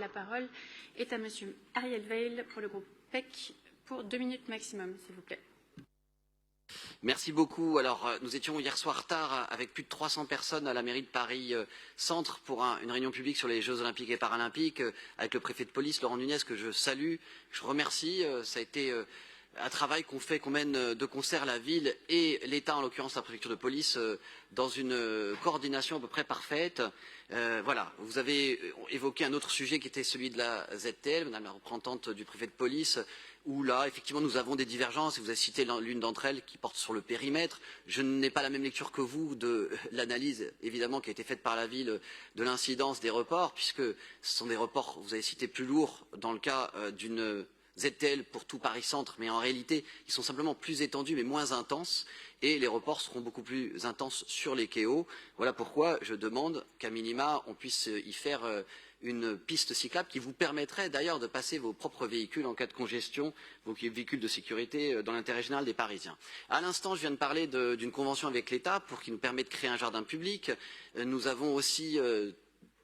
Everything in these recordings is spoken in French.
La parole est à Monsieur Ariel Veil pour le groupe PEC pour 2 minutes maximum, s'il vous plaît. Merci beaucoup. Alors, nous étions hier soir tard avec plus de 300 personnes à la mairie de Paris Centre pour une réunion publique sur les Jeux Olympiques et Paralympiques avec le préfet de police, Laurent Nunez, que je salue. Je remercie. Ça a été un travail qu'on mène de concert la ville et l'État, en l'occurrence la préfecture de police, dans une coordination à peu près parfaite. Voilà, vous avez évoqué un autre sujet qui était celui de la ZTL, madame la représentante du préfet de police, où là, effectivement, nous avons des divergences, et vous avez cité l'une d'entre elles qui porte sur le périmètre. Je n'ai pas la même lecture que vous de l'analyse, évidemment, qui a été faite par la ville de l'incidence des reports, puisque ce sont des reports, vous avez cité, plus lourds dans le cas d'une ZTL pour tout Paris Centre, mais en réalité, ils sont simplement plus étendus mais moins intenses, et les reports seront beaucoup plus intenses sur les quais. Voilà pourquoi je demande qu'à minima, on puisse y faire une piste cyclable qui vous permettrait d'ailleurs de passer vos propres véhicules en cas de congestion, vos véhicules de sécurité dans l'intérêt général des Parisiens. À l'instant, je viens de parler d'une convention avec l'État pour qui nous permet de créer un jardin public. Nous avons aussi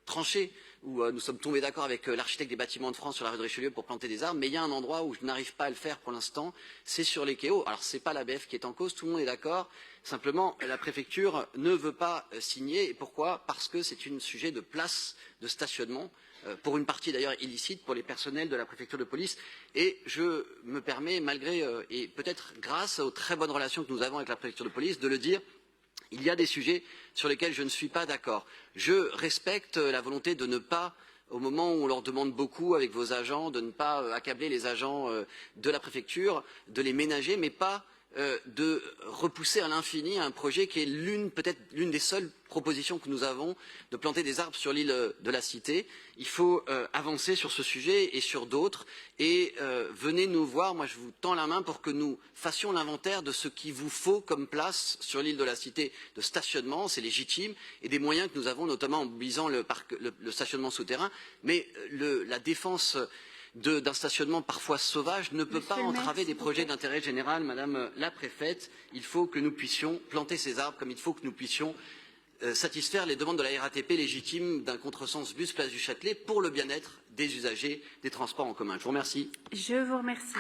tranché, où nous sommes tombés d'accord avec l'architecte des bâtiments de France sur la rue de Richelieu pour planter des arbres, mais il y a un endroit où je n'arrive pas à le faire pour l'instant, c'est sur les quais. Alors ce n'est pas l'ABF qui est en cause, tout le monde est d'accord, simplement la préfecture ne veut pas signer. Et pourquoi? Parce que c'est un sujet de place de stationnement, pour une partie d'ailleurs illicite pour les personnels de la préfecture de police. Et je me permets, malgré et peut-être grâce aux très bonnes relations que nous avons avec la préfecture de police, de le dire, il y a des sujets sur lesquels je ne suis pas d'accord. Je respecte la volonté de ne pas, au moment où on leur demande beaucoup avec vos agents, de ne pas accabler les agents de la préfecture, de les ménager, mais pas de repousser à l'infini un projet qui est peut-être l'une des seules propositions que nous avons, de planter des arbres sur l'île de la Cité. Il faut avancer sur ce sujet et sur d'autres, et venez nous voir, moi je vous tends la main pour que nous fassions l'inventaire de ce qu'il vous faut comme place sur l'île de la Cité de stationnement, c'est légitime, et des moyens que nous avons, notamment en mobilisant le stationnement souterrain, mais la défense d'un stationnement parfois sauvage ne peut pas entraver des projets d'intérêt général, Madame la préfète. Il faut que nous puissions planter ces arbres comme il faut que nous puissions satisfaire les demandes de la RATP légitimes d'un contresens bus place du Châtelet pour le bien-être des usagers des transports en commun. Je vous remercie. Je vous remercie.